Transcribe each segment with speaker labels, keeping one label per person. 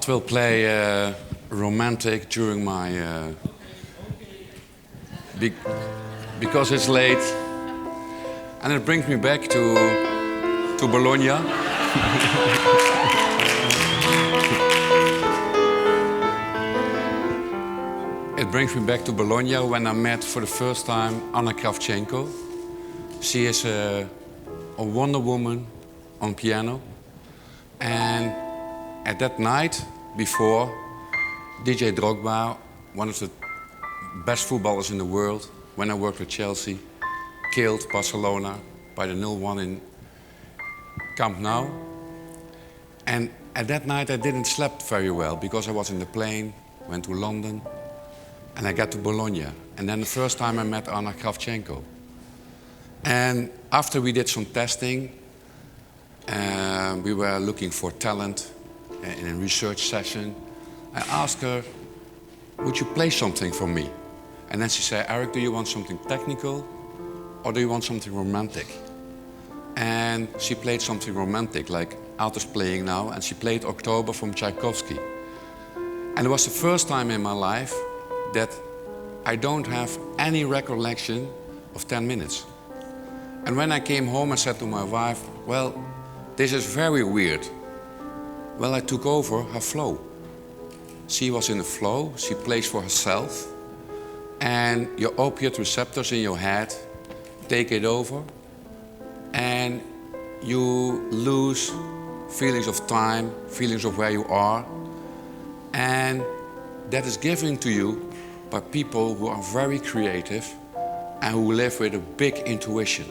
Speaker 1: will play romantic during my because it's late, and it brings me back to Bologna. It brings me back to Bologna when I met for the first time Anna Kravchenko. She is a wonder woman on piano, and at that night before, DJ Drogba, one of the best footballers in the world, when I worked with Chelsea, killed Barcelona by the 0-1 in Camp Nou. And at that night I didn't sleep very well because I was in the plane, went to London, and I got to Bologna. And then the first time I met Anna Kravchenko. And after we did some testing, we were looking for talent in a research session. I asked her, would you play something for me? And then she said, Erik, do you want something technical or do you want something romantic? And she played something romantic, like Alto's playing now, and she played October from Tchaikovsky. And it was the first time in my life that I don't have any recollection of 10 minutes. And when I came home, I said to my wife, well, this is very weird. Well, I took over her flow. She was in the flow, she plays for herself, and your opiate receptors in your head take it over, and you lose feelings of time, feelings of where you are, and that is given to you by people who are very creative and who live with a big intuition.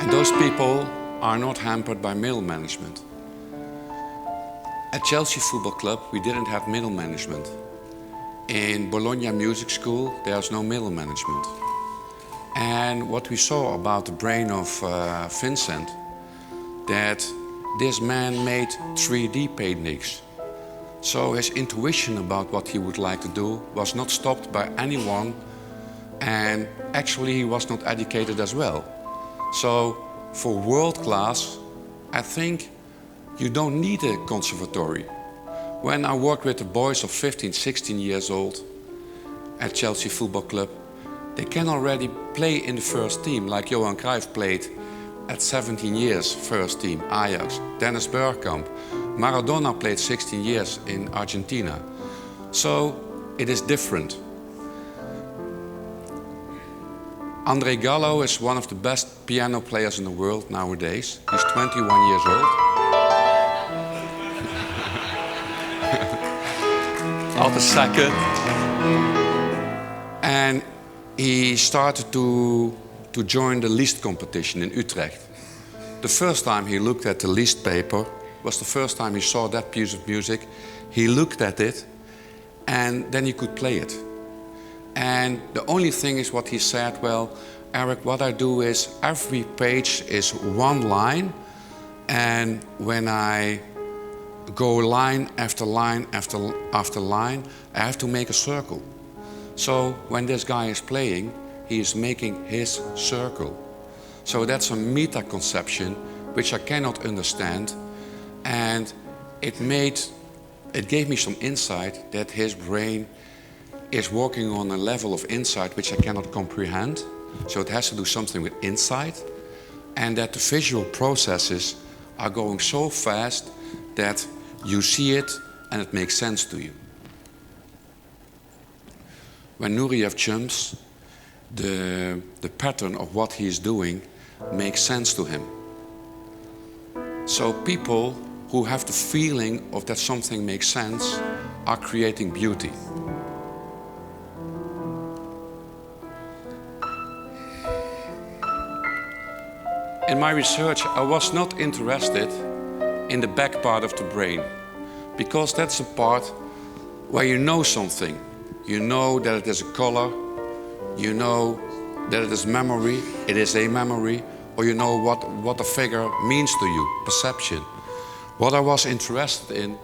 Speaker 1: And those people are not hampered by middle management. At Chelsea Football Club, we didn't have middle management. In Bologna Music School, there's no middle management. And what we saw about the brain of Vincent, that this man made 3D paintings. So his intuition about what he would like to do was not stopped by anyone, and actually he was not educated as well. So for world class, I think you don't need a conservatory. When I worked with the boys of 15, 16 years old at Chelsea Football Club, they can already play in the first team, like Johan Cruyff played at 17 years, first team, Ajax. Dennis Bergkamp. Maradona played 16 years in Argentina. So it is different. Andre Gallo is one of the best piano players in the world nowadays. He's 21 years old. Altijd second. And he started to join the Liszt competition in Utrecht. The first time he looked at the Liszt paper was the first time he saw that piece of music. He looked at it and then he could play it. And the only thing is what he said, well, Erik, what I do is every page is one line, and when I go line after line after line, I have to make a circle. So when this guy is playing, he is making his circle. So that's a meta-conception which I cannot understand, and it gave me some insight that his brain is working on a level of insight which I cannot comprehend. So it has to do something with insight, and that the visual processes are going so fast that you see it and it makes sense to you. When Nureyev jumps, the pattern of what he is doing makes sense to him. So people who have the feeling of that something makes sense are creating beauty. In my research, I was not interested in the back part of the brain, because that's the part where you know something. You know that it is a color, you know that it is memory, it is a memory, or you know what a figure means to you, perception. What I was interested in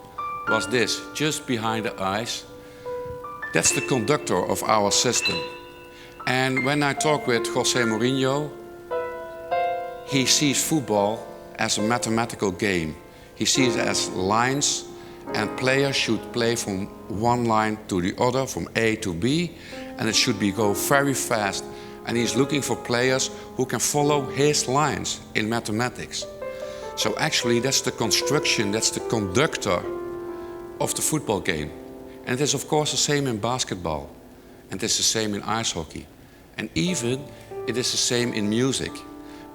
Speaker 1: was this, just behind the eyes. That's the conductor of our system. And when I talk with Jose Mourinho, he sees football as a mathematical game. He sees it as lines, and players should play from one line to the other, from A to B, and it should go very fast. And he's looking for players who can follow his lines in mathematics. So actually that's the construction, that's the conductor of the football game. And it is of course the same in basketball, and it is the same in ice hockey. And even it is the same in music,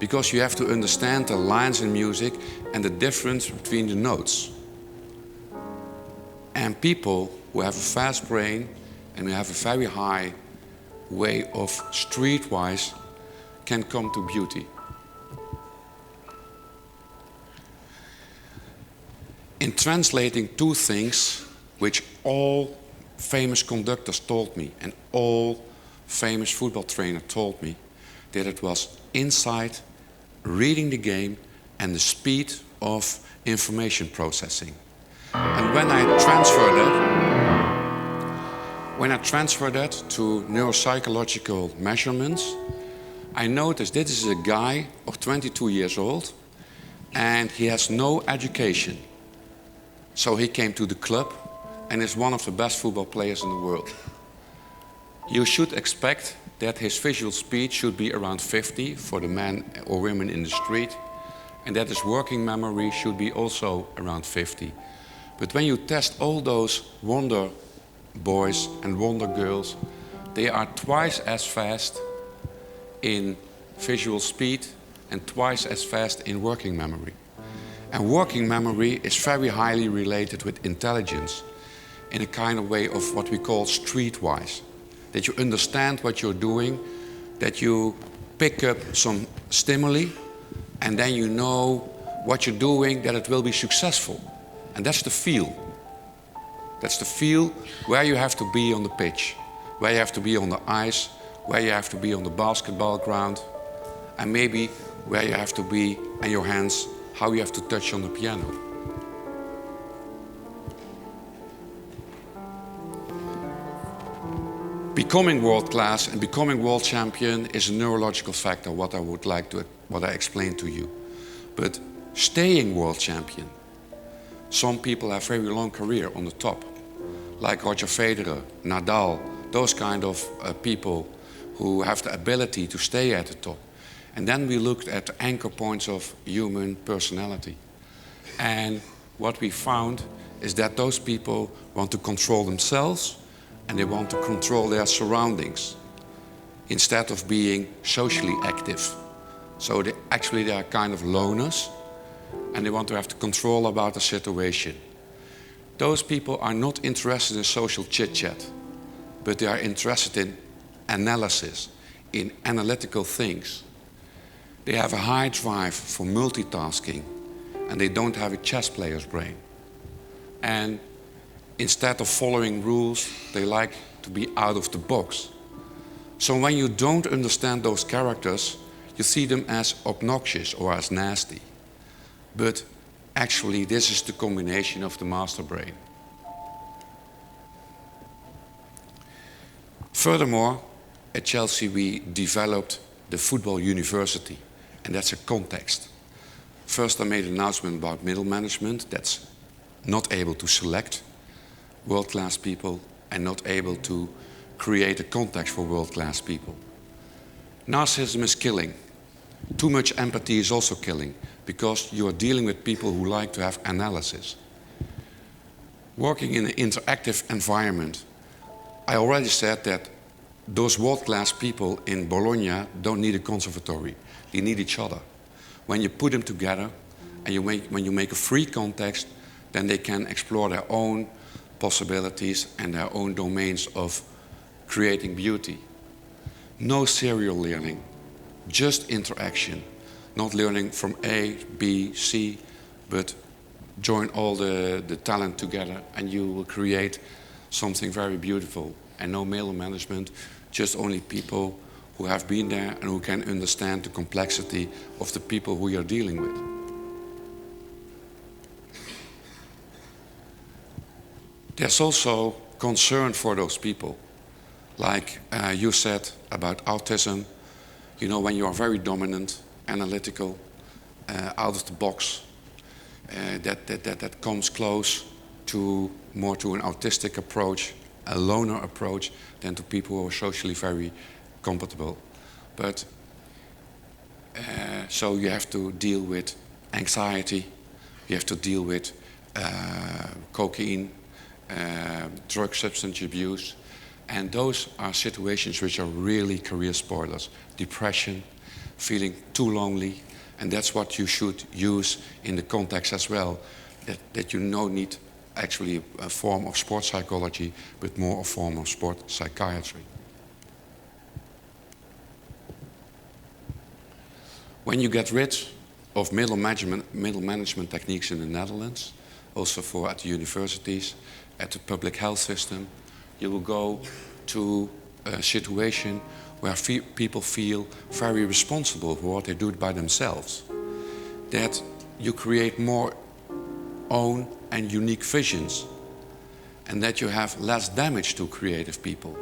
Speaker 1: because you have to understand the lines in music and the difference between the notes. And people who have a fast brain and who have a very high way of streetwise can come to beauty. In translating two things which all famous conductors told me and all famous football trainers told me, that it was insight, reading the game, and the speed of information processing. And when I transfer that to neuropsychological measurements, I noticed this is a guy of 22 years old and he has no education. So he came to the club and is one of the best football players in the world. You should expect that his visual speed should be around 50 for the men or women in the street, and that his working memory should be also around 50. But when you test all those wonder boys and wonder girls, they are twice as fast in visual speed and twice as fast in working memory. And working memory is very highly related with intelligence in a kind of way of what we call streetwise. That you understand what you're doing, that you pick up some stimuli, and then you know what you're doing, that it will be successful. And that's the feel. That's the feel where you have to be on the pitch, where you have to be on the ice, where you have to be on the basketball ground, and maybe where you have to be and your hands, how you have to touch on the piano. Becoming world class and becoming world champion is a neurological factor, what I explained to you. But staying world champion, some people have very long career on the top, like Roger Federer, Nadal, those kind of people who have the ability to stay at the top. And then we looked at the anchor points of human personality. And what we found is that those people want to control themselves and they want to control their surroundings instead of being socially active. So they are kind of loners and they want to have the control about the situation. Those people are not interested in social chit-chat, but they are interested in analysis, in analytical things. They have a high drive for multitasking and they don't have a chess player's brain. And instead of following rules, they like to be out of the box. So when you don't understand those characters, you see them as obnoxious or as nasty. But actually, this is the combination of the master brain. Furthermore, at Chelsea, we developed the football university, and that's a context. First, I made an announcement about middle management that's not able to select world-class people and not able to create a context for world-class people. Narcissism is killing. Too much empathy is also killing, because you are dealing with people who like to have analysis. Working in an interactive environment, I already said that those world-class people in Bologna don't need a conservatory. They need each other. When you put them together and when you make a free context, then they can explore their own possibilities and their own domains of creating beauty. No serial learning, just interaction. Not learning from A, B, C, but join all the talent together and you will create something very beautiful. And no middle management, just only people who have been there and who can understand the complexity of the people who you're dealing with. There's also concern for those people. Like you said about autism, you know, when you are very dominant analytical, out of the box, that comes close to more to an autistic approach, a loner approach, than to people who are socially very compatible. But so you have to deal with anxiety, you have to deal with cocaine, drug substance abuse, and those are situations which are really career spoilers. Depression, feeling too lonely, and that's what you should use in the context as well, that you don't need actually a form of sports psychology, but more a form of sport psychiatry. When you get rid of middle management techniques in the Netherlands, also at the universities, at the public health system, you will go to a situation where people feel very responsible for what they do by themselves. That you create more own and unique visions, and that you have less damage to creative people.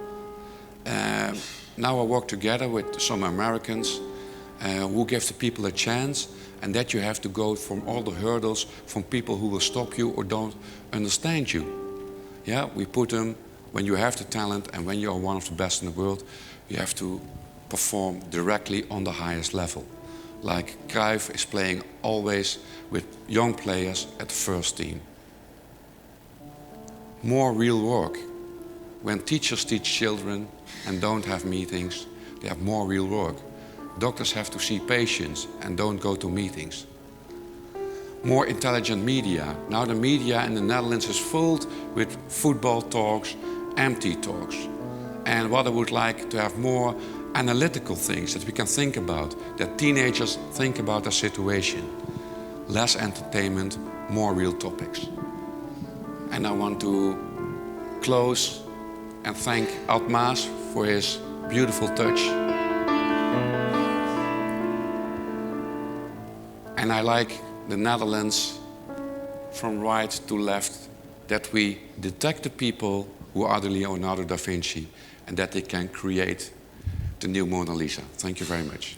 Speaker 1: Now I work together with some Americans who give the people a chance, and that you have to go from all the hurdles from people who will stop you or don't understand you. Yeah, we put them, when you have the talent and when you are one of the best in the world, you have to perform directly on the highest level. Like Cruyff is playing always with young players at the first team. More real work. When teachers teach children and don't have meetings, they have more real work. Doctors have to see patients and don't go to meetings. More intelligent media. Now the media in the Netherlands is filled with football talks, empty talks. And what I would like to have more analytical things that we can think about, that teenagers think about their situation. Less entertainment, more real topics. And I want to close and thank Ad Maas for his beautiful touch. And I like the Netherlands from right to left, that we detect the people who are the Leonardo da Vinci and that they can create the new Mona Lisa. Thank you very much.